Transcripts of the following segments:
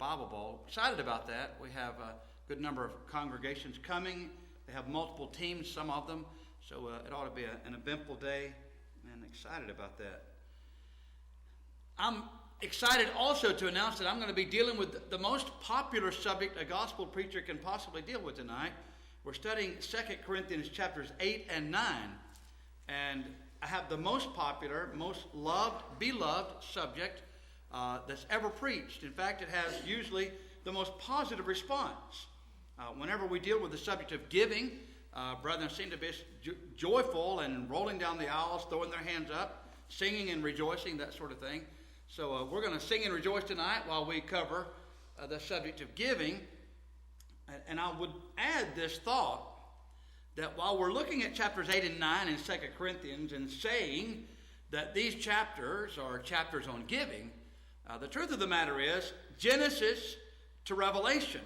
Bible Bowl. Excited about that. We have a good number of congregations coming. They have multiple teams, some of them. So it ought to be an eventful day, and excited about that. I'm excited also to announce that I'm going to be dealing with the most popular subject a gospel preacher can possibly deal with tonight. We're studying 2 Corinthians chapters 8 and 9. And I have the most popular, most loved, beloved subject that's ever preached. In fact, it has usually the most positive response. Whenever we deal with the subject of giving, brethren seem to be joyful and rolling down the aisles, throwing their hands up, singing and rejoicing, that sort of thing. So we're going to sing and rejoice tonight while we cover the subject of giving. And I would add this thought, that while we're looking at chapters 8 and 9 in 2 Corinthians and saying that these chapters are chapters on giving, the truth of the matter is Genesis to Revelation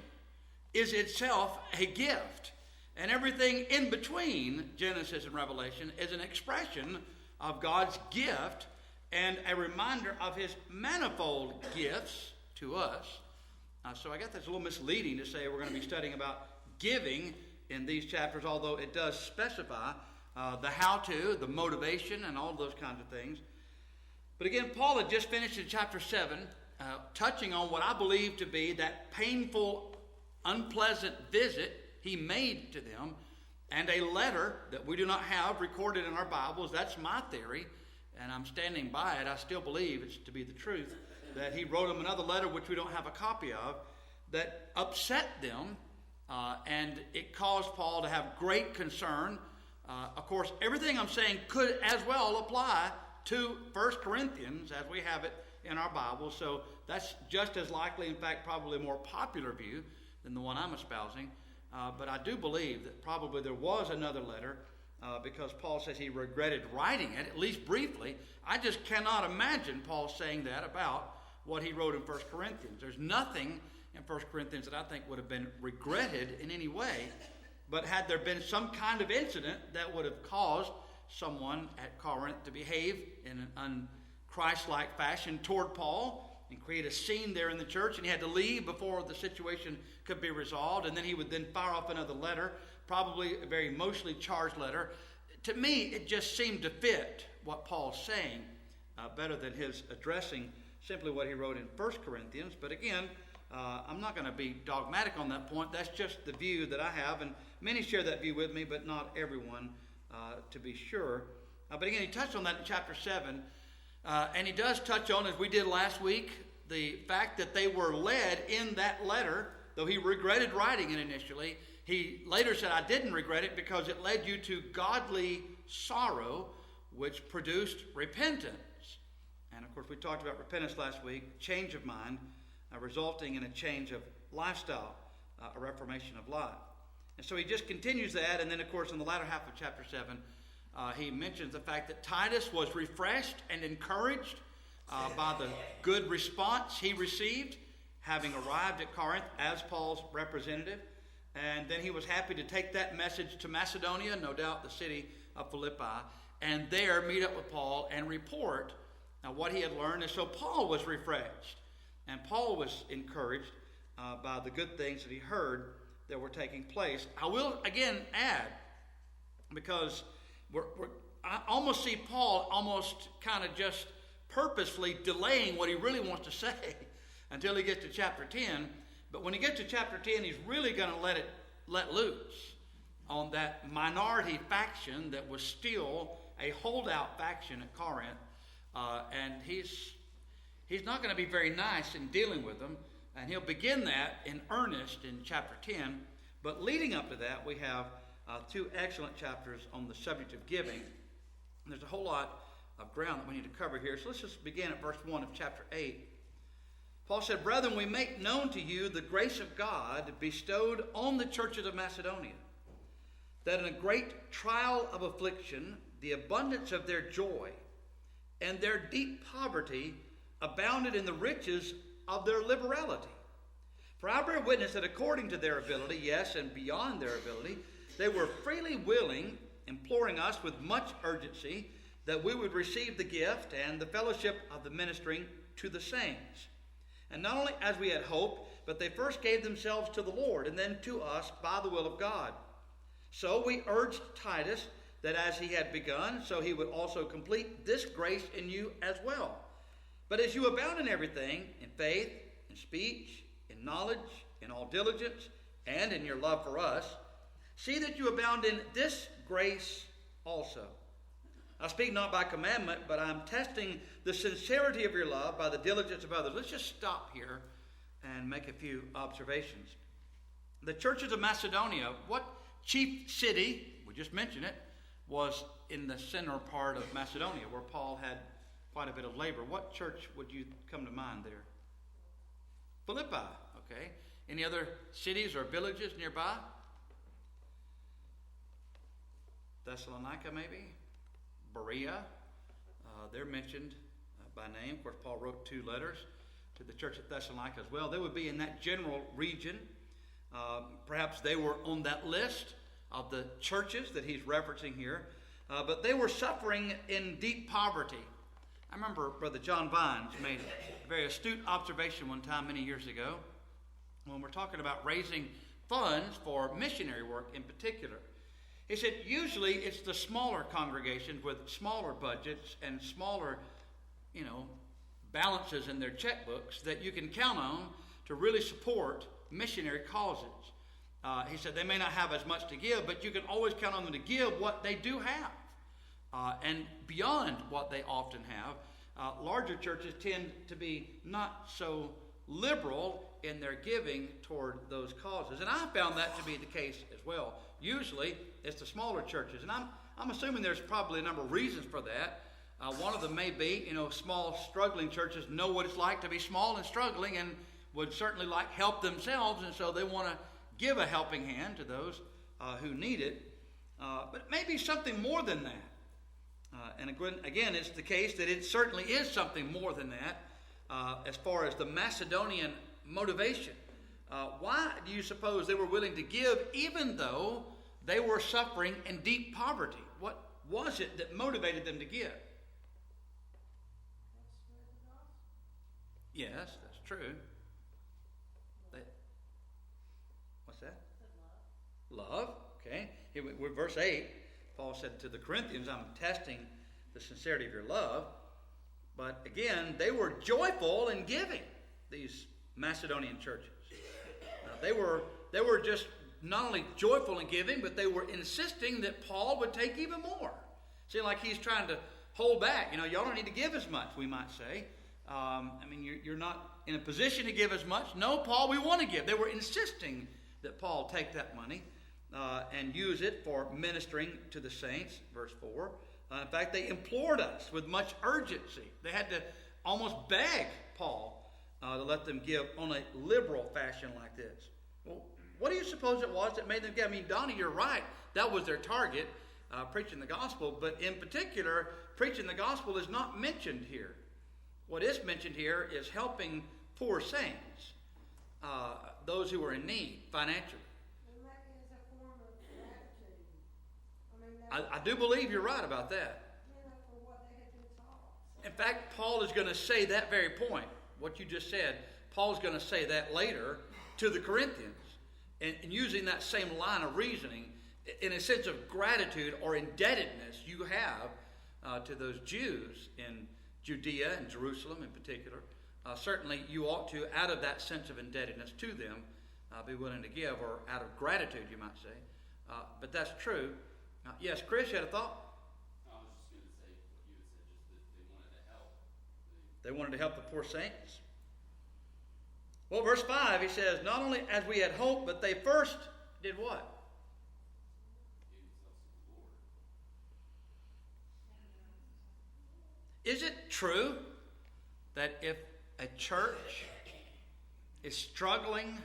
is itself a gift. And everything in between Genesis and Revelation is an expression of God's gift and a reminder of his manifold gifts to us. So I guess that's a little misleading to say we're going to be studying about giving in these chapters, although it does specify the how-to, the motivation, and all those kinds of things. But again, Paul had just finished in chapter 7, touching on what I believe to be that painful, unpleasant visit he made to them, and a letter that we do not have recorded in our Bibles. That's my theory, and I'm standing by it. I still believe it's to be the truth, that he wrote them another letter which we don't have a copy of, that upset them, and it caused Paul to have great concern. Of course, everything I'm saying could as well apply to 1 Corinthians as we have it in our Bible. So that's just as likely, in fact, probably a more popular view than the one I'm espousing. But I do believe that probably there was another letter because Paul says he regretted writing it, at least briefly. I just cannot imagine Paul saying that about what he wrote in 1 Corinthians. There's nothing in 1 Corinthians that I think would have been regretted in any way, but had there been some kind of incident that would have caused someone at Corinth to behave in an un-Christ-like fashion toward Paul and create a scene there in the church, and he had to leave before the situation could be resolved, and then he would then fire off another letter, probably a very emotionally charged letter. To me, it just seemed to fit what Paul's saying better than his addressing simply what he wrote in 1 Corinthians. But again, I'm not going to be dogmatic on that point. That's just the view that I have, and many share that view with me, but not everyone, to be sure. But again, he touched on that in chapter 7, and he does touch on, as we did last week, the fact that they were led in that letter, though he regretted writing it initially. He later said, I didn't regret it because it led you to godly sorrow, which produced repentance. And of course, we talked about repentance last week, change of mind, resulting in a change of lifestyle, a reformation of life. And so he just continues that, and then of course in the latter half of chapter 7, he mentions the fact that Titus was refreshed and encouraged by the good response he received, having arrived at Corinth as Paul's representative. And then he was happy to take that message to Macedonia, no doubt the city of Philippi, and there meet up with Paul and report what he had learned. And so Paul was refreshed, and Paul was encouraged by the good things that he heard that were taking place. I will again add, because I almost see Paul almost kind of just purposefully delaying what he really wants to say until he gets to chapter 10. But when he gets to chapter 10, he's really going to let loose on that minority faction that was still a holdout faction at Corinth. And he's not going to be very nice in dealing with them. And he'll begin that in earnest in chapter 10. But leading up to that, we have two excellent chapters on the subject of giving. And there's a whole lot of ground that we need to cover here. So let's just begin at verse 1 of chapter 8. Paul said, Brethren, we make known to you the grace of God bestowed on the churches of Macedonia, that in a great trial of affliction, the abundance of their joy and their deep poverty abounded in the riches of their liberality. For I bear witness that according to their ability, yes, and beyond their ability, they were freely willing, imploring us with much urgency, that we would receive the gift and the fellowship of the ministering to the saints. And not only as we had hoped, but they first gave themselves to the Lord and then to us by the will of God. So we urged Titus that as he had begun, so he would also complete this grace in you as well. But as you abound in everything, in faith, in speech, in knowledge, in all diligence, and in your love for us, see that you abound in this grace also. I speak not by commandment, but I'm testing the sincerity of your love by the diligence of others. Let's just stop here and make a few observations. The churches of Macedonia, what chief city, we just mentioned it, was in the center part of Macedonia where Paul had quite a bit of labor. What church would you come to mind there? Philippi, okay. Any other cities or villages nearby? Thessalonica, maybe? Berea. They're mentioned by name. Of course, Paul wrote 2 letters to the church at Thessalonica as well. They would be in that general region. Perhaps they were on that list of the churches that he's referencing here. But they were suffering in deep poverty. I remember Brother John Vines made a very astute observation one time many years ago when we're talking about raising funds for missionary work in particular. He said usually it's the smaller congregations with smaller budgets and smaller, balances in their checkbooks that you can count on to really support missionary causes. He said they may not have as much to give, but you can always count on them to give what they do have. And beyond what they often have, larger churches tend to be not so liberal in their giving toward those causes. And I found that to be the case as well. Usually, it's the smaller churches. And I'm assuming there's probably a number of reasons for that. One of them may be, small, struggling churches know what it's like to be small and struggling and would certainly like help themselves. And so they want to give a helping hand to those who need it. But it may be something more than that. And again, it's the case that it certainly is something more than that as far as the Macedonian motivation. Why do you suppose they were willing to give even though they were suffering in deep poverty? What was it that motivated them to give? Yes, that's true. What's that? Love. Okay. With verse 8, Paul said to the Corinthians, I'm testing the sincerity of your love. But again, they were joyful in giving, these Macedonian churches. They were just not only joyful in giving, but they were insisting that Paul would take even more. See, like he's trying to hold back. Y'all don't need to give as much, we might say. You're not in a position to give as much. No, Paul, we want to give. They were insisting that Paul take that money and use it for ministering to the saints, verse 4. In fact, they implored us with much urgency. They had to almost beg Paul to let them give on a liberal fashion like this. Well, what do you suppose it was that made them give? Donnie, you're right. That was their target, preaching the gospel. But in particular, preaching the gospel is not mentioned here. What is mentioned here is helping poor saints, those who are in need financially. And that is a form of gratitude. I do believe you're right about that. For what they had been taught. In fact, Paul is going to say that very point. What you just said, Paul's going to say that later to the Corinthians. And using that same line of reasoning, in a sense of gratitude or indebtedness you have to those Jews in Judea and Jerusalem in particular. Certainly you ought to, out of that sense of indebtedness to them, be willing to give, or out of gratitude you might say. But that's true. Yes, Chris, you had a thought? I was just going to say what you had said, just that they wanted to help. They wanted to help the poor saints. Well, verse 5, he says, not only as we had hoped, but they first did what? Is it true that if a church is struggling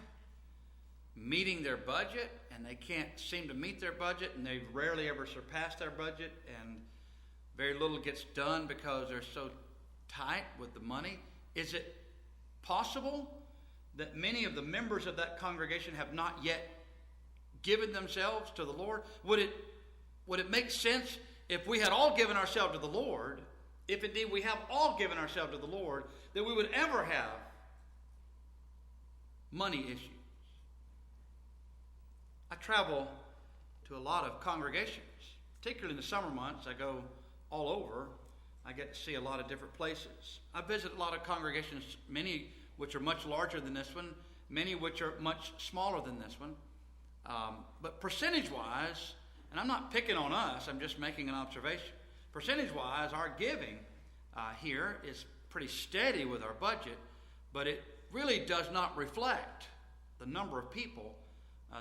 meeting their budget and they can't seem to meet their budget and they rarely ever surpass their budget and very little gets done because they're so tight with the money, is it possible that many of the members of that congregation have not yet given themselves to the Lord? Would it make sense if we had all given ourselves to the Lord, if indeed we have all given ourselves to the Lord, that we would ever have money issues. I travel to a lot of congregations, particularly in the summer months. I go all over. I get to see a lot of different places. I visit a lot of congregations, many which are much larger than this one, many which are much smaller than this one. But percentage-wise, and I'm not picking on us, I'm just making an observation. Percentage-wise, our giving here is pretty steady with our budget, but it really does not reflect the number of people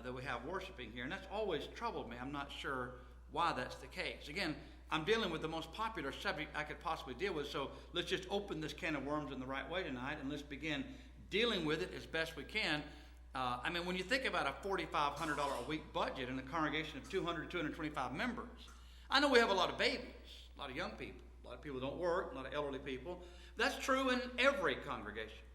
that we have worshiping here. And that's always troubled me. I'm not sure why that's the case. Again, I'm dealing with the most popular subject I could possibly deal with, so let's just open this can of worms in the right way tonight, and let's begin dealing with it as best we can. When you think about a $4,500 a week budget in a congregation of 200, 225 members, I know we have a lot of babies, a lot of young people, a lot of people who don't work, a lot of elderly people. That's true in every congregation.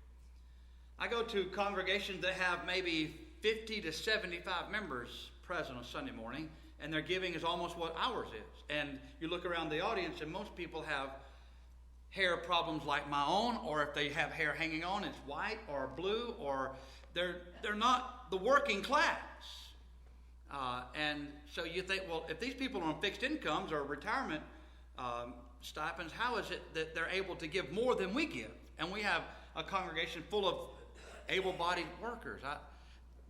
I go to congregations that have maybe 50 to 75 members present on Sunday morning, and their giving is almost what ours is. And you look around the audience, and most people have hair problems like my own, or if they have hair hanging on, it's white or blue, or they're not the working class. And so you think, well, if these people are on fixed incomes or retirement stipends, how is it that they're able to give more than we give? And we have a congregation full of able-bodied workers.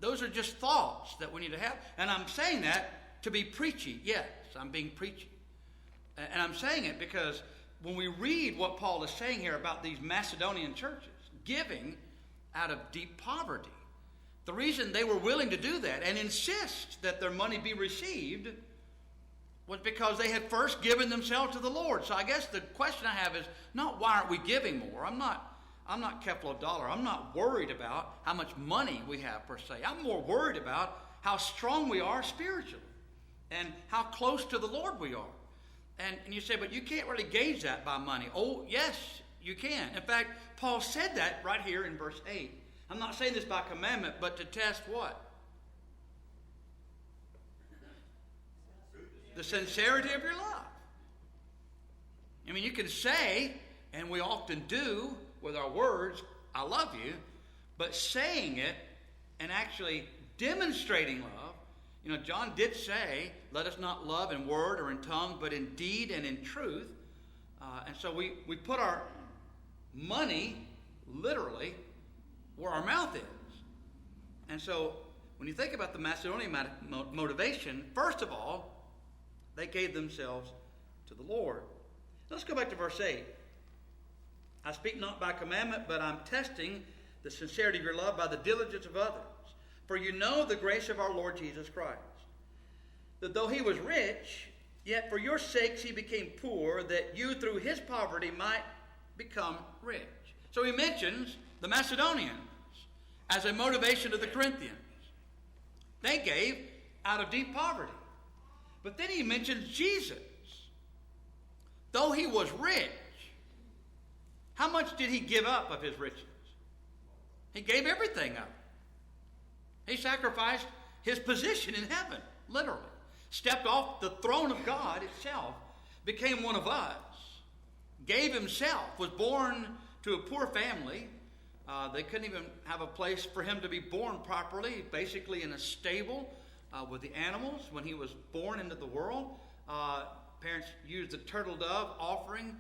Those are just thoughts that we need to have. And I'm saying that to be preachy. Yes, I'm being preachy. And I'm saying it because when we read what Paul is saying here about these Macedonian churches giving out of deep poverty, the reason they were willing to do that and insist that their money be received was because they had first given themselves to the Lord. So I guess the question I have is not why aren't we giving more? I'm not Keflo Dollar. I'm not worried about how much money we have per se. I'm more worried about how strong we are spiritually and how close to the Lord we are. And you say, but you can't really gauge that by money. Oh, yes, you can. In fact, Paul said that right here in verse 8. I'm not saying this by commandment, but to test what? The sincerity of your love. You can say, and we often do with our words, I love you, but saying it and actually demonstrating love. John did say, let us not love in word or in tongue, but in deed and in truth. And so we put our money literally where our mouth is. And so when you think about the Macedonian motivation, first of all, they gave themselves to the Lord. Let's go back to verse 8. I speak not by commandment, but I'm testing the sincerity of your love by the diligence of others. For you know the grace of our Lord Jesus Christ, that though he was rich, yet for your sakes he became poor, that you through his poverty might become rich. So he mentions the Macedonians as a motivation to the Corinthians. They gave out of deep poverty. But then he mentions Jesus. Though he was rich, how much did he give up of his riches? He gave everything up. He sacrificed his position in heaven, literally. Stepped off the throne of God itself, became one of us, gave himself, was born to a poor family. They couldn't even have a place for him to be born properly, basically in a stable with the animals when he was born into the world. Parents used the turtle dove offering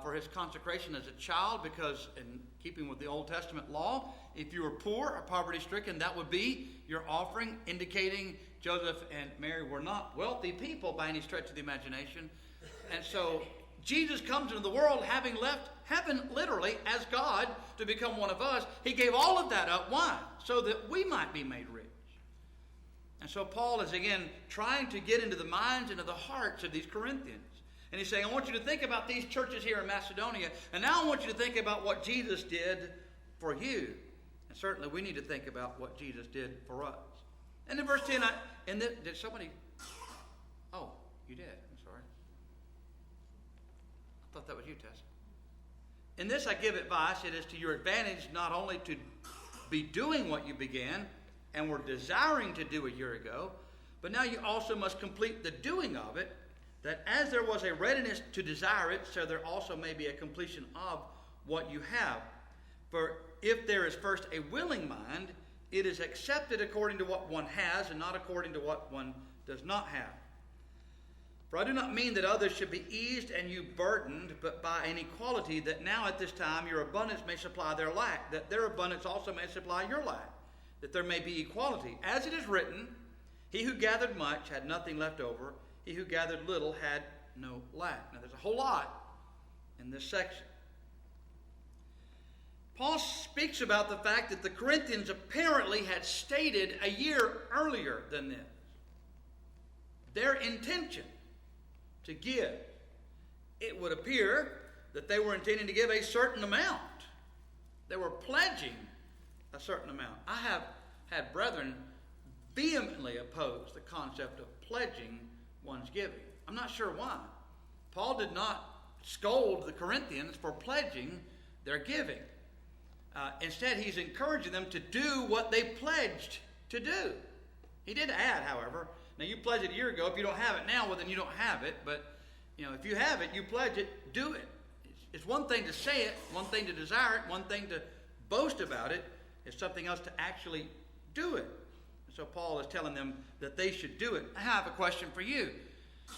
for his consecration as a child because, in keeping with the Old Testament law, if you were poor or poverty-stricken, that would be your offering, indicating Joseph and Mary were not wealthy people by any stretch of the imagination. And so Jesus comes into the world having left heaven literally as God to become one of us. He gave all of that up. Why? So that we might be made rich. And so Paul is again trying to get into the minds, into the hearts of these Corinthians. And he's saying, I want you to think about these churches here in Macedonia, and now I want you to think about what Jesus did for you. And certainly we need to think about what Jesus did for us. And in verse 10, did somebody? Oh, you did. I'm sorry. I thought that was you, Tess. In this I give advice. It is to your advantage not only to be doing what you began and were desiring to do a year ago, but now you also must complete the doing of it, that as there was a readiness to desire it, so there also may be a completion of what you have. For if there is first a willing mind, it is accepted according to what one has and not according to what one does not have. For I do not mean that others should be eased and you burdened, but by an equality, that now at this time your abundance may supply their lack, that their abundance also may supply your lack, that there may be equality. As it is written, he who gathered much had nothing left over, he who gathered little had no lack. Now there's a whole lot in this section. Paul speaks about the fact that the Corinthians apparently had stated a year earlier than this their intention to give. It would appear that they were intending to give a certain amount. They were pledging a certain amount. I have had brethren vehemently oppose the concept of pledging one's giving. I'm not sure why. Paul did not scold the Corinthians for pledging their giving. Instead, he's encouraging them to do what they pledged to do. He did add, however, now you pledged it a year ago. If you don't have it now, well, then you don't have it. But, if you have it, you pledge it, do it. It's one thing to say it, one thing to desire it, one thing to boast about it. It's something else to actually do it. So Paul is telling them that they should do it. I have a question for you.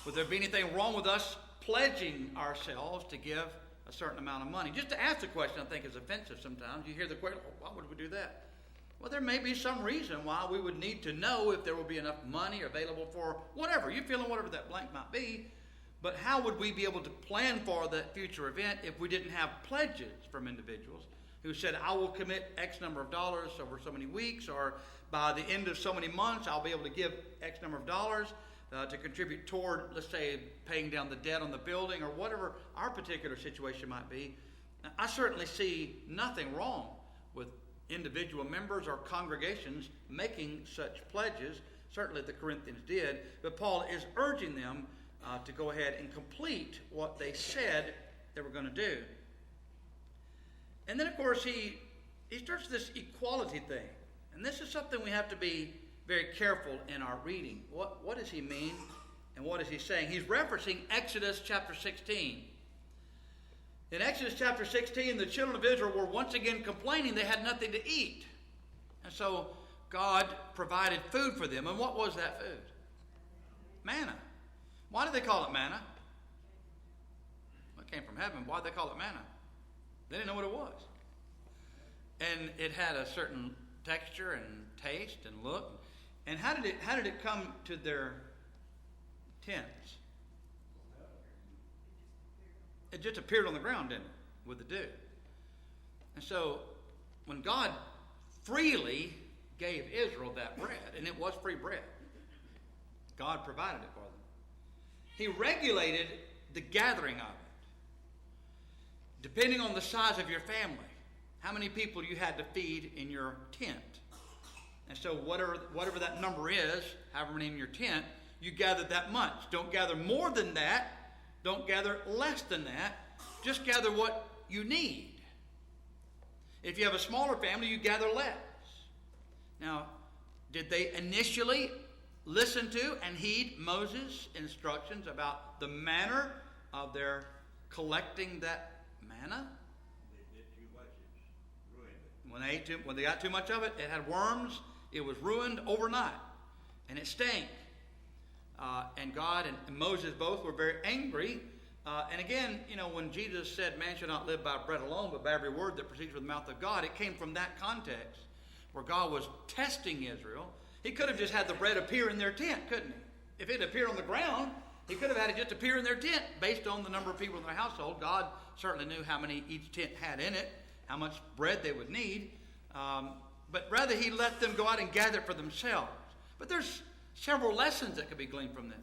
Would there be anything wrong with us pledging ourselves to give a certain amount of money? Just to ask the question, I think, is offensive sometimes. You hear the question, why would we do that? Well, there may be some reason why we would need to know if there will be enough money available for whatever. You're feeling whatever that blank might be. But how would we be able to plan for that future event if we didn't have pledges from individuals who said, I will commit X number of dollars over so many weeks, or by the end of so many months, I'll be able to give X number of dollars to contribute toward, let's say, paying down the debt on the building, or whatever our particular situation might be. Now, I certainly see nothing wrong with individual members or congregations making such pledges. Certainly the Corinthians did, but Paul is urging them to go ahead and complete what they said they were going to do. And then, of course, he starts this equality thing. And this is something we have to be very careful in our reading. What does he mean, and what is he saying? He's referencing Exodus chapter 16. In Exodus chapter 16, the children of Israel were once again complaining they had nothing to eat. And so God provided food for them. And what was that food? Manna. Why did they call it manna? Well, it came from heaven. Why did they call it manna? They didn't know what it was. And it had a certain texture and taste and look. And how did it come to their tents? It just appeared on the ground, didn't it, with the dew. And so when God freely gave Israel that bread, and it was free bread, God provided it for them. He regulated the gathering of it, depending on the size of your family, how many people you had to feed in your tent. And so whatever that number is, however many in your tent, you gathered that much. Don't gather more than that. Don't gather less than that. Just gather what you need. If you have a smaller family, you gather less. Now, did they initially listen to and heed Moses' instructions about the manner of their collecting that manna? They did too much, it's ruined it. When they got too much of it, it had worms. It was ruined overnight, and it stank. And God and Moses both were very angry. And again, when Jesus said, man shall not live by bread alone, but by every word that proceeds from the mouth of God, it came from that context where God was testing Israel. He could have just had the bread appear in their tent, couldn't he? If it appeared on the ground, he could have had it just appear in their tent based on the number of people in their household. God certainly knew how many each tent had in it, how much bread they would need. But rather, he let them go out and gather it for themselves. But there's several lessons that could be gleaned from this.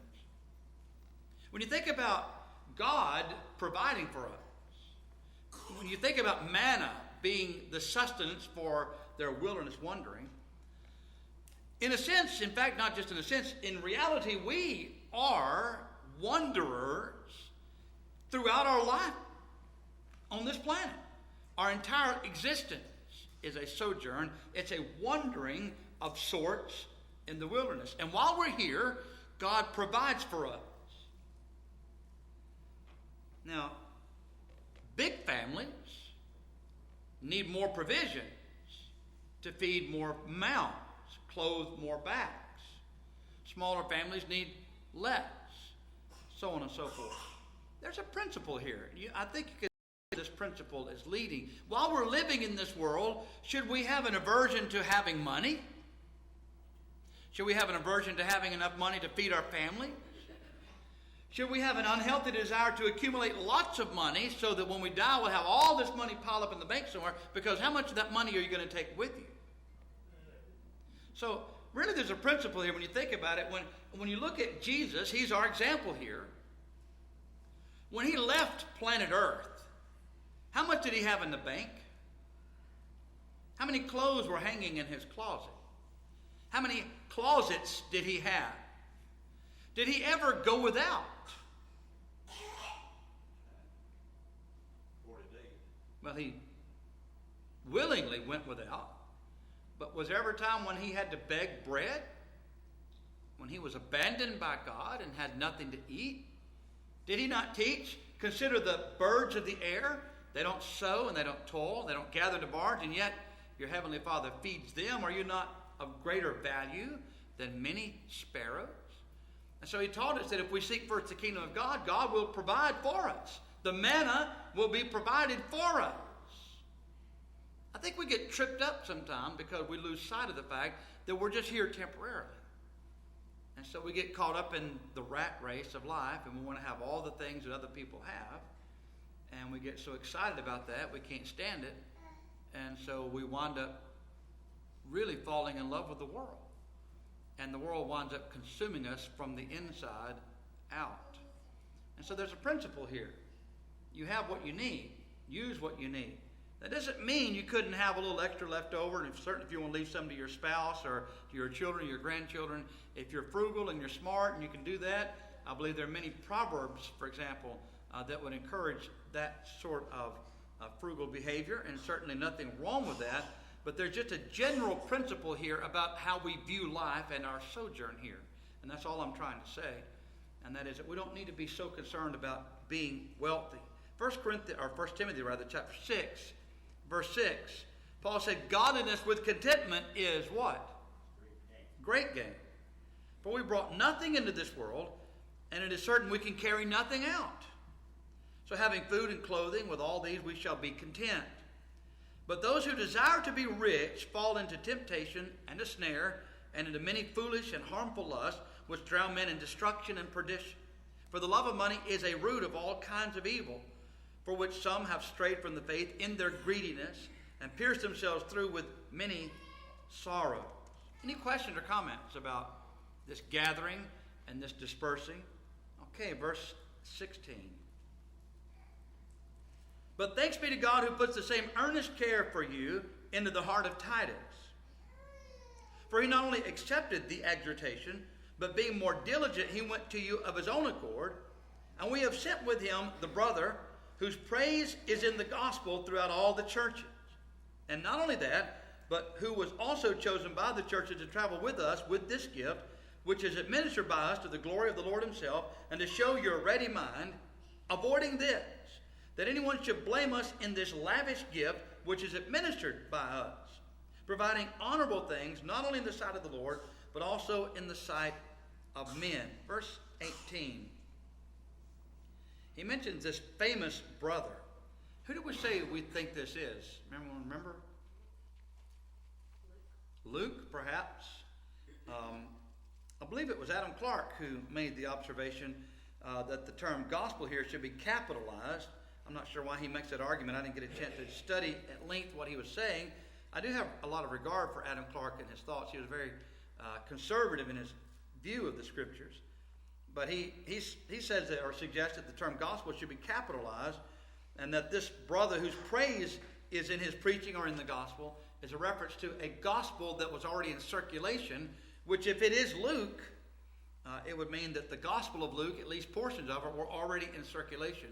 When you think about God providing for us, when you think about manna being the sustenance for their wilderness wandering, in a sense, in fact, not just in a sense, in reality, we are wanderers throughout our life on this planet. Our entire existence is a sojourn. It's a wandering of sorts in the wilderness. And while we're here, God provides for us. Now, big families need more provisions to feed more mouths, clothe more backs. Smaller families need less, so on and so forth. There's a principle here. I think you could say this principle is leading. While we're living in this world, should we have an aversion to having money? Should we have an aversion to having enough money to feed our family? Should we have an unhealthy desire to accumulate lots of money so that when we die we'll have all this money piled up in the bank somewhere? Because how much of that money are you going to take with you? So really there's a principle here when you think about it. When you look at Jesus, he's our example here. When he left planet Earth, how much did he have in the bank? How many clothes were hanging in his closet? How many closets did he have? Did he ever go without? 40 days. Well, he willingly went without. But was there ever a time when he had to beg bread? When he was abandoned by God and had nothing to eat? Did he not teach? Consider the birds of the air. They don't sow and they don't toil. They don't gather to barns, and yet your heavenly Father feeds them. Are you not of greater value than many sparrows? And so he taught us that if we seek first the kingdom of God, God will provide for us. The manna will be provided for us. I think we get tripped up sometimes because we lose sight of the fact that we're just here temporarily. And so we get caught up in the rat race of life, and we want to have all the things that other people have. And we get so excited about that, we can't stand it. And so we wind up really falling in love with the world. And the world winds up consuming us from the inside out. And so there's a principle here. You have what you need. Use what you need. That doesn't mean you couldn't have a little extra left over, and certainly if you want to leave some to your spouse or to your children, your grandchildren. If you're frugal and you're smart and you can do that, I believe there are many proverbs, for example, that would encourage that sort of frugal behavior, and certainly nothing wrong with that. But there's just a general principle here about how we view life and our sojourn here. And that's all I'm trying to say. And that is that we don't need to be so concerned about being wealthy. 1 Timothy, chapter 6, verse 6. Paul said, godliness with contentment is what? Great gain. For we brought nothing into this world, and it is certain we can carry nothing out. So having food and clothing, with all these we shall be content. But those who desire to be rich fall into temptation and a snare, and into many foolish and harmful lusts, which drown men in destruction and perdition. For the love of money is a root of all kinds of evil, for which some have strayed from the faith in their greediness, and pierced themselves through with many sorrows. Any questions or comments about this gathering and this dispersing? Okay, verse 16. But thanks be to God who puts the same earnest care for you into the heart of Titus. For he not only accepted the exhortation, but being more diligent, he went to you of his own accord. And we have sent with him the brother, whose praise is in the gospel throughout all the churches. And not only that, but who was also chosen by the churches to travel with us with this gift, which is administered by us to the glory of the Lord himself, and to show your ready mind, avoiding this, that anyone should blame us in this lavish gift which is administered by us, providing honorable things, not only in the sight of the Lord, but also in the sight of men. Verse 18. He mentions this famous brother. Who do we say we think this is? Remember? Luke, perhaps. I believe it was Adam Clark who made the observation that the term gospel here should be capitalized. I'm not sure why he makes that argument. I didn't get a chance to study at length what he was saying. I do have a lot of regard for Adam Clark and his thoughts. He was very conservative in his view of the scriptures. But he says that, or suggests that the term gospel should be capitalized, and that this brother whose praise is in his preaching or in the gospel is a reference to a gospel that was already in circulation, which if it is Luke, it would mean that the gospel of Luke, at least portions of it, were already in circulation.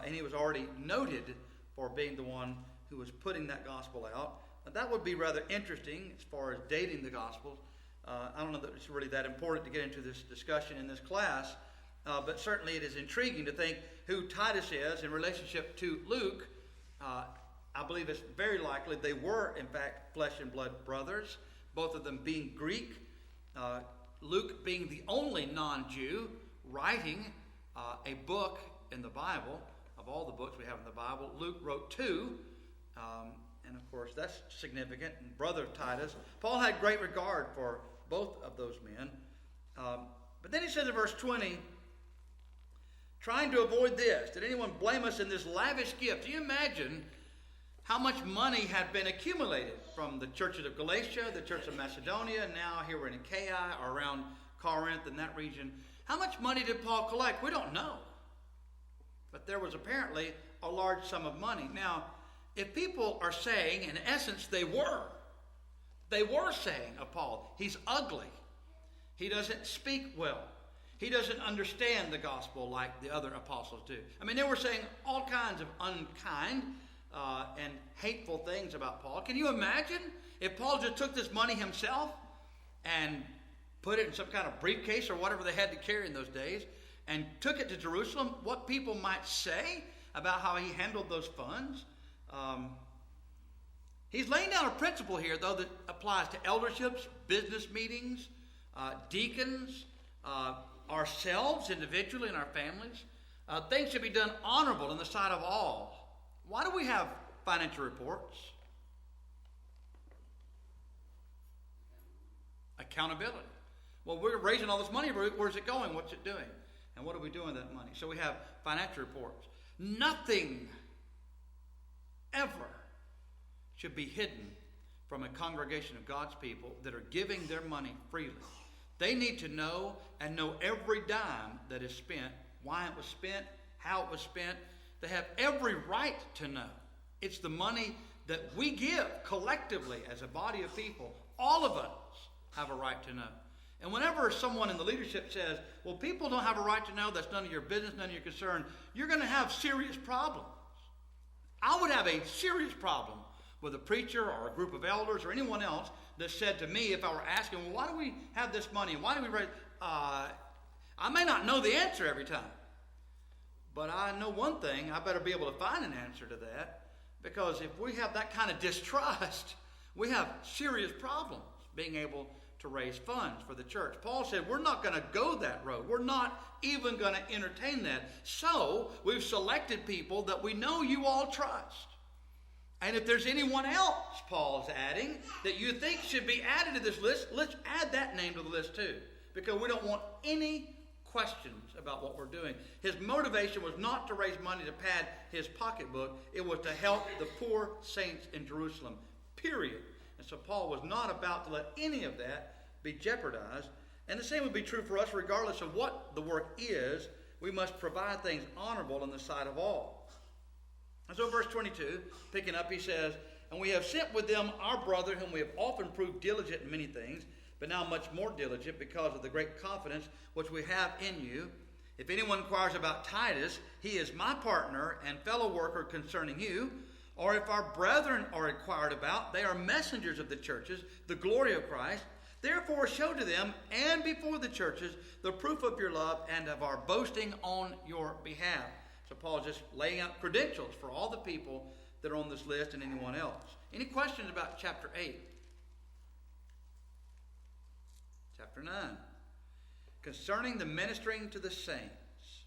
And he was already noted for being the one who was putting that gospel out. That would be rather interesting as far as dating the gospels. I don't know that it's really that important to get into this discussion in this class, but certainly it is intriguing to think who Titus is in relationship to Luke. I I believe it's very likely they were, in fact, flesh and blood brothers, both of them being Greek. Luke being the only non-Jew writing a book in the Bible. Of all the books we have in the Bible, Luke wrote 2. And of course, that's significant. And brother of Titus. Paul had great regard for both of those men. But then he says in verse 20, trying to avoid this, did anyone blame us in this lavish gift? Do you imagine how much money had been accumulated from the churches of Galatia, the church of Macedonia, and now here we're in Achaia or around Corinth and that region? How much money did Paul collect? We don't know. But there was apparently a large sum of money. Now, if people are saying, in essence they were saying of Paul, he's ugly. He doesn't speak well. He doesn't understand the gospel like the other apostles do. I mean, they were saying all kinds of unkind and hateful things about Paul. Can you imagine if Paul just took this money himself and put it in some kind of briefcase or whatever they had to carry in those days and took it to Jerusalem? What people might say about how he handled those funds? He's laying down a principle here, though, that applies to elderships, business meetings, deacons, ourselves individually and our families. Things should be done honorable in the sight of all. Why do we have financial reports? Accountability. Well, we're raising all this money. Where's it going? What's it doing? And what are we doing with that money? So we have financial reports. Nothing ever should be hidden from a congregation of God's people that are giving their money freely. They need to know and know every dime that is spent, why it was spent, how it was spent. They have every right to know. It's the money that we give collectively as a body of people. All of us have a right to know. And whenever someone in the leadership says, well, people don't have a right to know, that's none of your business, none of your concern, you're going to have serious problems. I would have a serious problem with a preacher or a group of elders or anyone else that said to me, if I were asking, well, why do we have this money? Why do we raise? I may not know the answer every time. But I know one thing, I better be able to find an answer to that. Because if we have that kind of distrust, we have serious problems being able to raise funds for the church. Paul said, we're not going to go that road. We're not even going to entertain that. So we've selected people that we know you all trust. And if there's anyone else, Paul's adding, that you think should be added to this list, let's add that name to the list too. Because we don't want any questions about what we're doing. His motivation was not to raise money to pad his pocketbook. It was to help the poor saints in Jerusalem, period. And so Paul was not about to let any of that be jeopardized. And the same would be true for us regardless of what the work is. We must provide things honorable in the sight of all. And so verse 22, picking up, he says, and we have sent with them our brother, whom we have often proved diligent in many things, but now much more diligent because of the great confidence which we have in you. If anyone inquires about Titus, he is my partner and fellow worker concerning you. Or if our brethren are inquired about, they are messengers of the churches, the glory of Christ. Therefore show to them and before the churches the proof of your love and of our boasting on your behalf. So Paul is just laying out credentials for all the people that are on this list and anyone else. Any questions about chapter 8? Chapter 9. Concerning the ministering to the saints,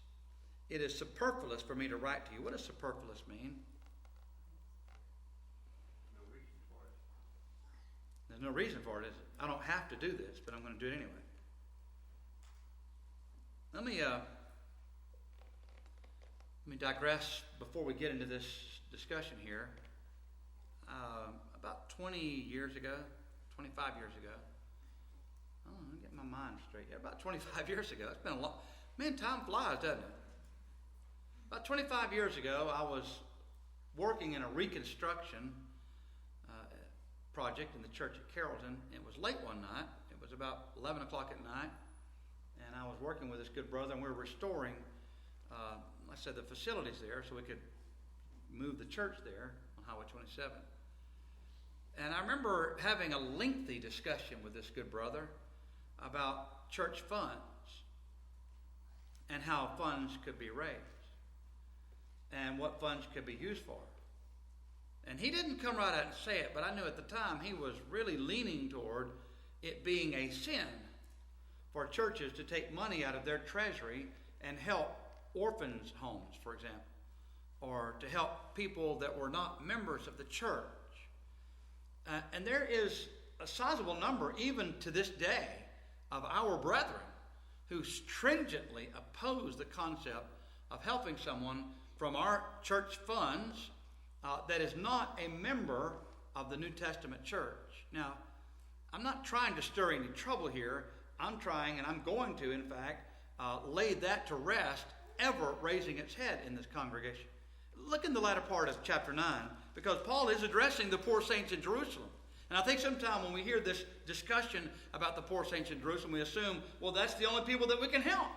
it is superfluous for me to write to you. What does superfluous mean? No reason for it. There's no reason for it, is it? I don't have to do this, but I'm going to do it anyway. Let me digress before we get into this discussion here. About 20 years ago, 25 years ago, let me get my mind straight here. About 25 years ago, it's been a long, man, time flies, doesn't it? About 25 years ago, I was working in a reconstruction project in the church at Carrollton. It was late one night. It was about 11 o'clock at night, and I was working with this good brother, and we were restoring the facilities there so we could move the church there on Highway 27. And I remember having a lengthy discussion with this good brother about church funds and how funds could be raised and what funds could be used for. And he didn't come right out and say it, but I knew at the time he was really leaning toward it being a sin for churches to take money out of their treasury and help orphans' homes, for example, or to help people that were not members of the church. And there is a sizable number, even to this day, of our brethren who stringently oppose the concept of helping someone from our church funds that is not a member of the New Testament church. Now, I'm not trying to stir any trouble here. I'm trying, and I'm going to, in fact, lay that to rest, ever raising its head in this congregation. Look in the latter part of chapter 9, because Paul is addressing the poor saints in Jerusalem. And I think sometimes when we hear this discussion about the poor saints in Jerusalem, we assume, well, that's the only people that we can help,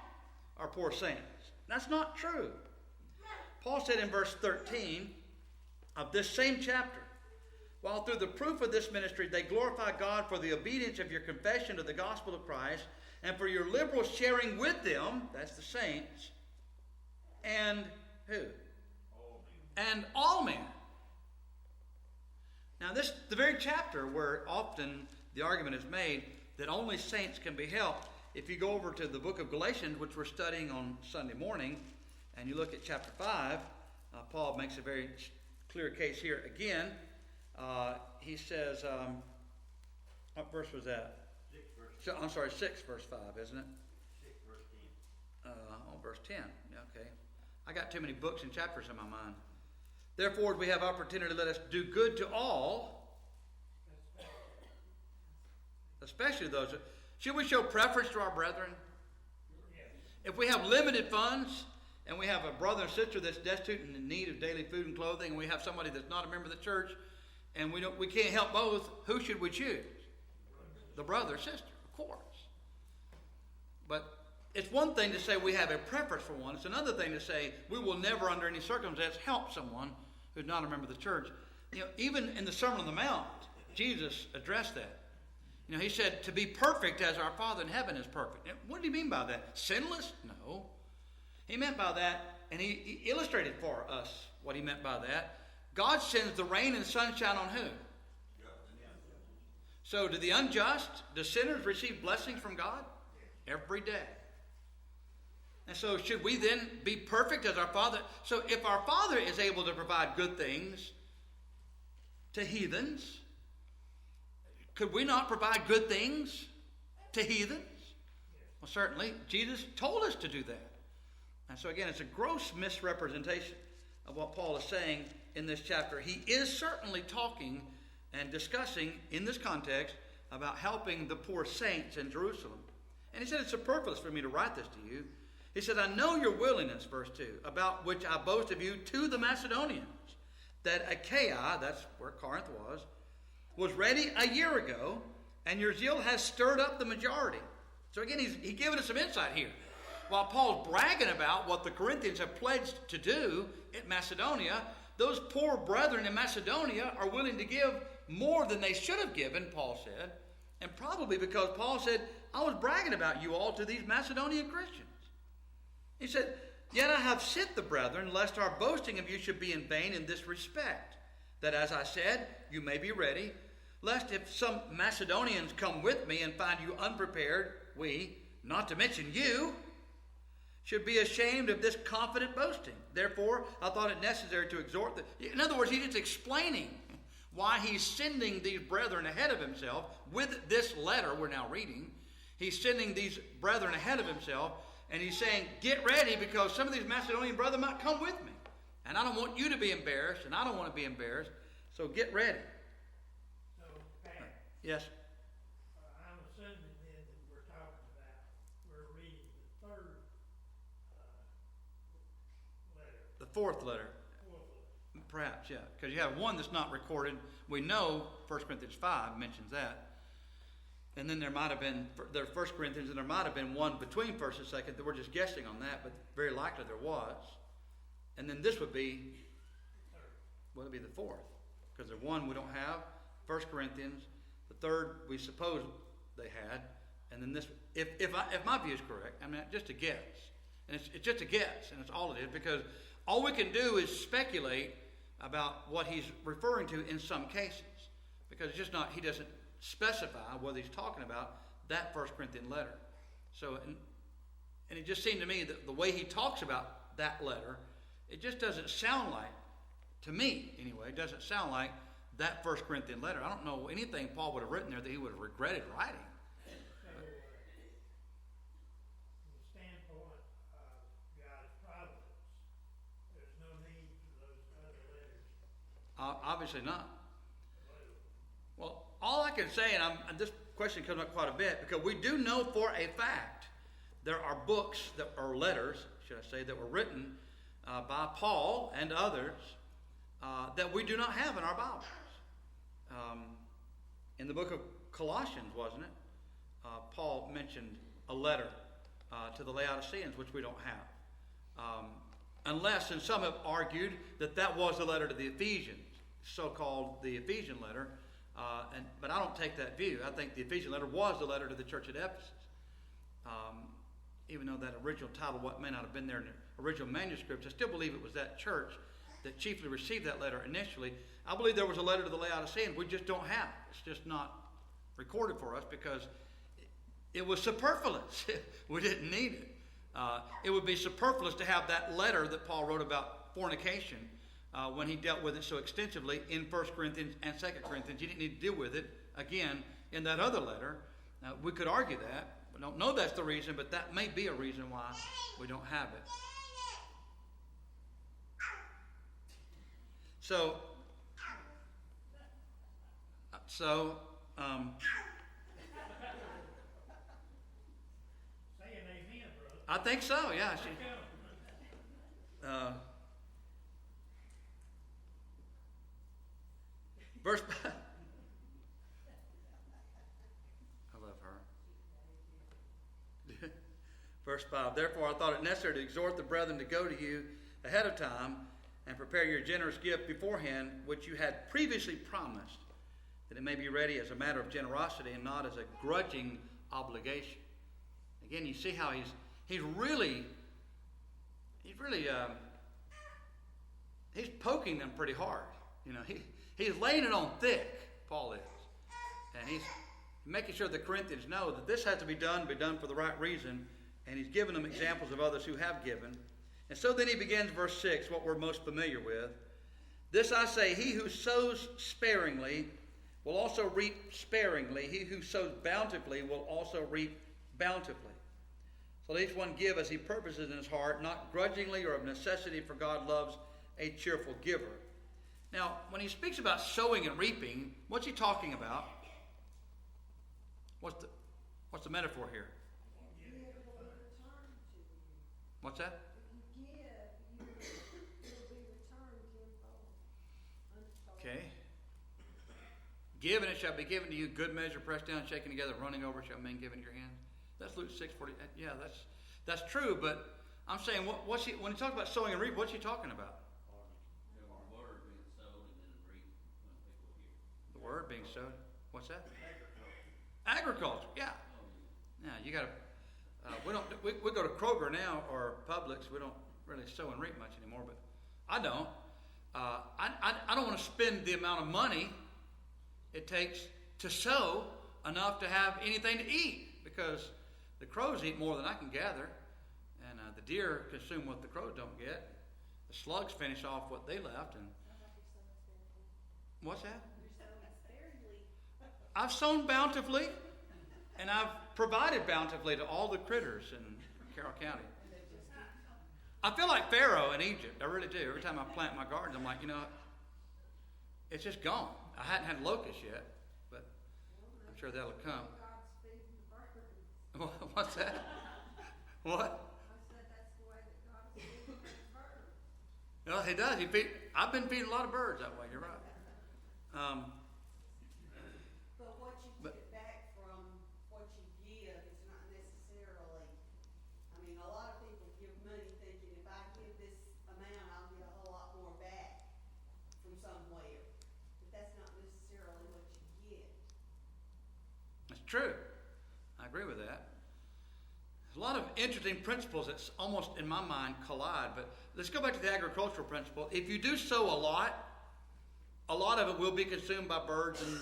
are poor saints. That's not true. Paul said in verse 13 of this same chapter, while through the proof of this ministry they glorify God for the obedience of your confession of the gospel of Christ and for your liberal sharing with them, that's the saints, and who? All men. And all men. Now this the very chapter where often the argument is made that only saints can be helped. If you go over to the book of Galatians, which we're studying on Sunday morning, and you look at chapter 5, Paul makes a very clear case here again. He says, what verse was that? 6 verse 5, isn't it? 6 verse 10. Verse 10. Yeah, okay. I got too many books and chapters in my mind. Therefore, we have opportunity, let us do good to all, especially those. Should we show preference to our brethren? If we have limited funds, and we have a brother and sister that's destitute and in need of daily food and clothing, and we have somebody that's not a member of the church, and we can't help both, who should we choose? The brother or sister, of course. But it's one thing to say we have a preference for one. It's another thing to say we will never under any circumstance help someone who's not a member of the church. You know, even in the Sermon on the Mount, Jesus addressed that. You know, he said, to be perfect as our Father in heaven is perfect. And what did he mean by that? Sinless? No. He meant by that, and he illustrated for us what he meant by that. God sends the rain and sunshine on who? So do the unjust, do sinners receive blessings from God? Every day. And so should we then be perfect as our Father? So if our Father is able to provide good things to heathens, could we not provide good things to heathens? Well, certainly. Jesus told us to do that. And so again, it's a gross misrepresentation of what Paul is saying in this chapter. He is certainly talking and discussing in this context about helping the poor saints in Jerusalem. And he said, it's superfluous for me to write this to you. He said, I know your willingness, verse 2, about which I boast of you to the Macedonians, that Achaia, that's where Corinth was ready a year ago, and your zeal has stirred up the majority. So again, he's giving us some insight here. While Paul's bragging about what the Corinthians have pledged to do at Macedonia, those poor brethren in Macedonia are willing to give more than they should have given, Paul said, and probably because Paul said, I was bragging about you all to these Macedonian Christians. He said, yet I have sent the brethren, lest our boasting of you should be in vain in this respect, that as I said, you may be ready, lest if some Macedonians come with me and find you unprepared, we, not to mention you, should be ashamed of this confident boasting. Therefore, I thought it necessary to exhort them. In other words, he's just explaining why he's sending these brethren ahead of himself with this letter we're now reading. He's sending these brethren ahead of himself, and he's saying, get ready, because some of these Macedonian brothers might come with me. And I don't want you to be embarrassed, and I don't want to be embarrassed. So get ready. So, Pat, Yes? I'm assuming then that we're reading the third letter. The fourth letter. Perhaps, yeah. Because you have one that's not recorded. We know 1 Corinthians 5 mentions that. And then there might have been, there 1 Corinthians, and there might have been one between 1st and 2nd. We're just guessing on that, but very likely there was. And then this would be, well, it'd be the fourth. Because the one we don't have, 1 Corinthians. The third we suppose they had. And then this, if my view is correct, I mean, just a guess. And it's just a guess, and it's all it is, because all we can do is speculate about what he's referring to in some cases, because it's just not, he doesn't specify whether he's talking about that 1 Corinthian letter. So, and it just seemed to me that the way he talks about that letter, it just doesn't sound like, to me anyway, it doesn't sound like that 1 Corinthian letter. I don't know anything Paul would have written there that he would have regretted writing. So, from the standpoint of God's providence, there's no need for those other letters. Obviously not. Well, all I can say, and this question comes up quite a bit, because we do know for a fact there are books that are letters, should I say, that were written by Paul and others that we do not have in our Bibles. In the book of Colossians, wasn't it? Paul mentioned a letter to the Laodiceans, which we don't have. Unless, and some have argued that that was the letter to the Ephesians, so-called the Ephesian letter. But I don't take that view. I think the Ephesian letter was the letter to the church at Ephesus. Even though that original title, what may not have been there in the original manuscripts, I still believe it was that church that chiefly received that letter initially. I believe there was a letter to the Laodiceans. We just don't have it. It's just not recorded for us because it was superfluous. We didn't need it. It would be superfluous to have that letter that Paul wrote about fornication when he dealt with it so extensively in 1 Corinthians and 2 Corinthians. He didn't need to deal with it again in that other letter. We could argue that. We don't know that's the reason, but that may be a reason why we don't have it. So, Say an amen, brother. I think so, yeah. Verse, I love her. Verse 5, therefore I thought it necessary to exhort the brethren to go to you ahead of time and prepare your generous gift beforehand, which you had previously promised, that it may be ready as a matter of generosity and not as a grudging obligation. Again, you see how he's really he's poking them pretty hard. You know, he's laying it on thick, Paul is. And he's making sure the Corinthians know that this has to be done for the right reason. And he's given them examples of others who have given. And so then he begins verse 6, what we're most familiar with. This I say, he who sows sparingly will also reap sparingly. He who sows bountifully will also reap bountifully. So let each one give as he purposes in his heart, not grudgingly or of necessity, for God loves a cheerful giver. Now, when he speaks about sowing and reaping, what's he talking about? What's the metaphor here? What's that? If you give, it'll be returned tenfold. Okay. Give and it shall be given to you, good measure, pressed down, shaken together, running over, shall men give into your hand. That's Luke 6:40. Yeah, that's true, but I'm saying, when he talks about sowing and reap, what's he talking about? The word being sowed and then reaped when people hear. The word being sowed. What's that? Agriculture. Yeah. Yeah, you got to. We go to Kroger now or Publix. We don't really sow and reap much anymore, but I don't. I don't want to spend the amount of money it takes to sow enough to have anything to eat, because the crows eat more than I can gather, and the deer consume what the crows don't get. The slugs finish off what they left, and what's that? I've sown bountifully, and I've provided bountifully to all the critters in Carroll County. I feel like Pharaoh in Egypt. I really do. Every time I plant my gardens, I'm like, it's just gone. I hadn't had locusts yet, but I'm sure that'll come. God's feeding the birds. What's that? What? I said that's the way that God's feeding the birds. Well, he does. I've been feeding a lot of birds that way. You're right. But what you get back from what you give is not necessarily, a lot of people give money thinking if I give this amount, I'll get a whole lot more back from somewhere. But that's not necessarily what you get. That's true. I agree with that. There's a lot of interesting principles that almost, in my mind, collide. But let's go back to the agricultural principle. If you do sow a lot, A lot of it will be consumed by birds and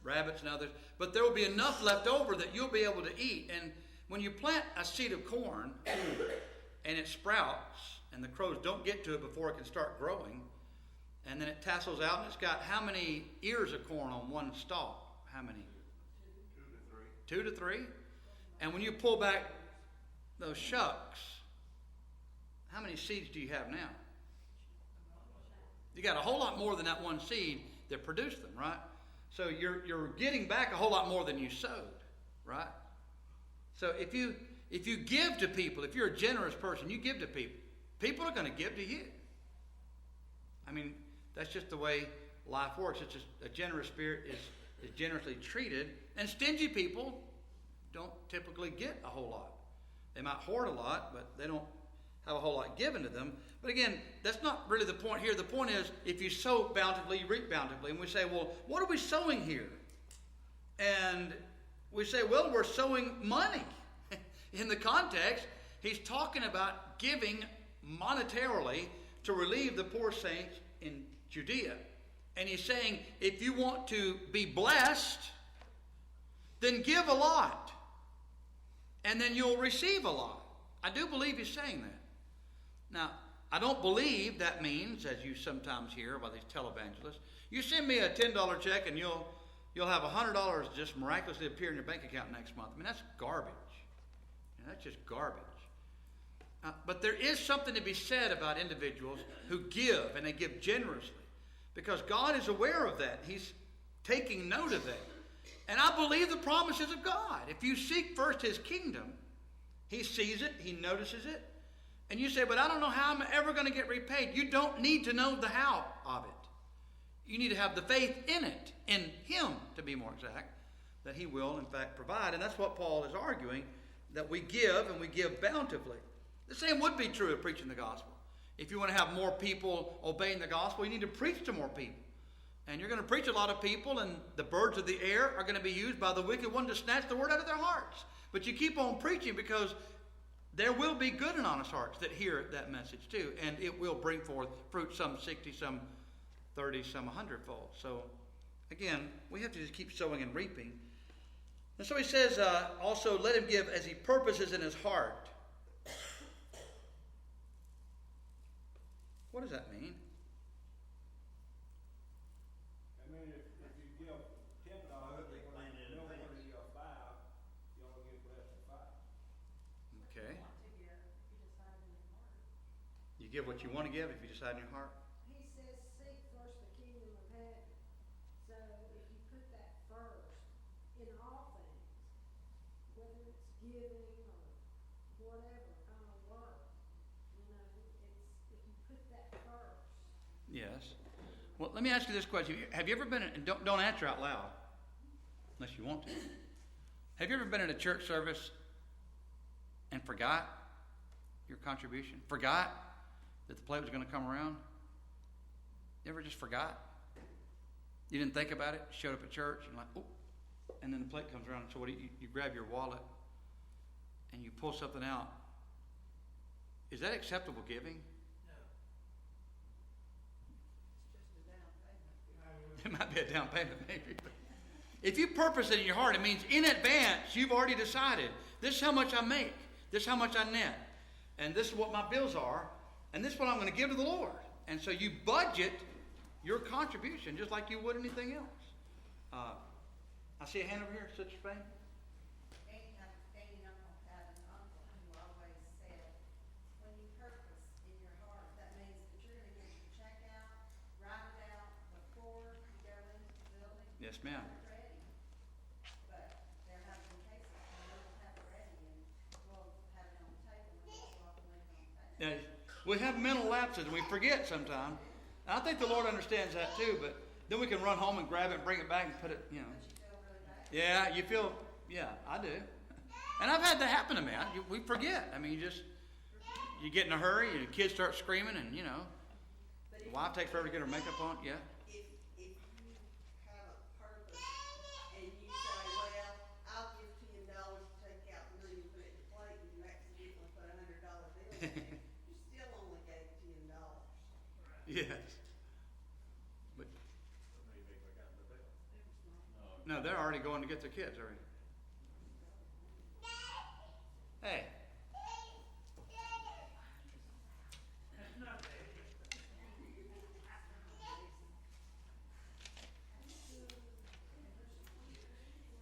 rabbits and others, but there will be enough left over that you'll be able to eat. And when you plant a seed of corn and it sprouts and the crows don't get to it before it can start growing, and then it tassels out and it's got how many ears of corn on one stalk? How many? 2 to 3. And when you pull back those shucks, how many seeds do you have now? You got a whole lot more than that one seed that produced them, right? So you're getting back a whole lot more than you sowed, right? So if you give to people, if you're a generous person, you give to people, people are going to give to you. I mean, that's just the way life works. It's just a generous spirit is generously treated, and stingy people don't typically get a whole lot. They might hoard a lot, but they don't have a whole lot given to them. But again, that's not really the point here. The point is, if you sow bountifully, you reap bountifully. And we say, well, what are we sowing here? And we say, well, we're sowing money. In the context, he's talking about giving monetarily to relieve the poor saints in Judea. And he's saying, if you want to be blessed, then give a lot. And then you'll receive a lot. I do believe he's saying that. Now, I don't believe that means, as you sometimes hear by these televangelists, you send me a $10 check and you'll have $100 just miraculously appear in your bank account next month. I mean, that's garbage. That's just garbage. But there is something to be said about individuals who give, and they give generously, because God is aware of that. He's taking note of that. And I believe the promises of God. If you seek first his kingdom, he sees it, he notices it. And you say, but I don't know how I'm ever going to get repaid. You don't need to know the how of it. You need to have the faith in it, in him, to be more exact, that he will, in fact, provide. And that's what Paul is arguing, that we give, and we give bountifully. The same would be true of preaching the gospel. If you want to have more people obeying the gospel, you need to preach to more people. And you're going to preach a lot of people, and the birds of the air are going to be used by the wicked one to snatch the word out of their hearts. But you keep on preaching, because there will be good and honest hearts that hear that message too, and it will bring forth fruit, some 60, some 30, some 100-fold. So again, we have to just keep sowing and reaping. And so he says, also let him give as he purposes in his heart. What does that mean? I mean, if you give $10, Public or planning you know and where things. you give 5, you only get less than 5. Okay. Want to give, you decide in your heart. You give what you want to give if you decide in your heart. He says, seek first the kingdom of heaven. So if you put that first in all things, whether it's giving or whatever kind of work, if you put that first. Yes. Well, let me ask you this question. Have you ever been, and don't answer out loud, unless you want to. Have you ever been in a church service and forgot your contribution? Forgot that the plate was going to come around? You ever just forgot? You didn't think about it, showed up at church, and like, oh, and then the plate comes around, and so what do you grab your wallet and you pull something out. Is that acceptable giving? It might be a down payment, maybe. But if you purpose it in your heart, it means in advance you've already decided, this is how much I make, this is how much I net, and this is what my bills are, and this is what I'm going to give to the Lord. And so you budget your contribution just like you would anything else. I see a hand over here, Sister Spain. Danny Uncle had an uncle who always said, when you purpose in your heart, that means that you're going to get your check out, write it out before you go into the building. Yes, ma'am. Have it ready. But there have been cases where we don't have it ready, and we'll have it on the table, and we'll just walk away from the table. Now, we have mental lapses and we forget sometimes. And I think the Lord understands that too, but then we can run home and grab it and bring it back and put it, you know. But you feel really bad. Yeah, you feel, yeah, I do. And I've had that happen to me. We forget. I mean, you get in a hurry, and the kids start screaming, and, you know, But the if wife takes forever to get her makeup on. Yeah. if you have a purpose and you say, well, I'll give $10 to take out the money and put it in your plate, and you accidentally put $100 bill in there, you still only gave $10. Yes. But they're already going to get their kids, are they?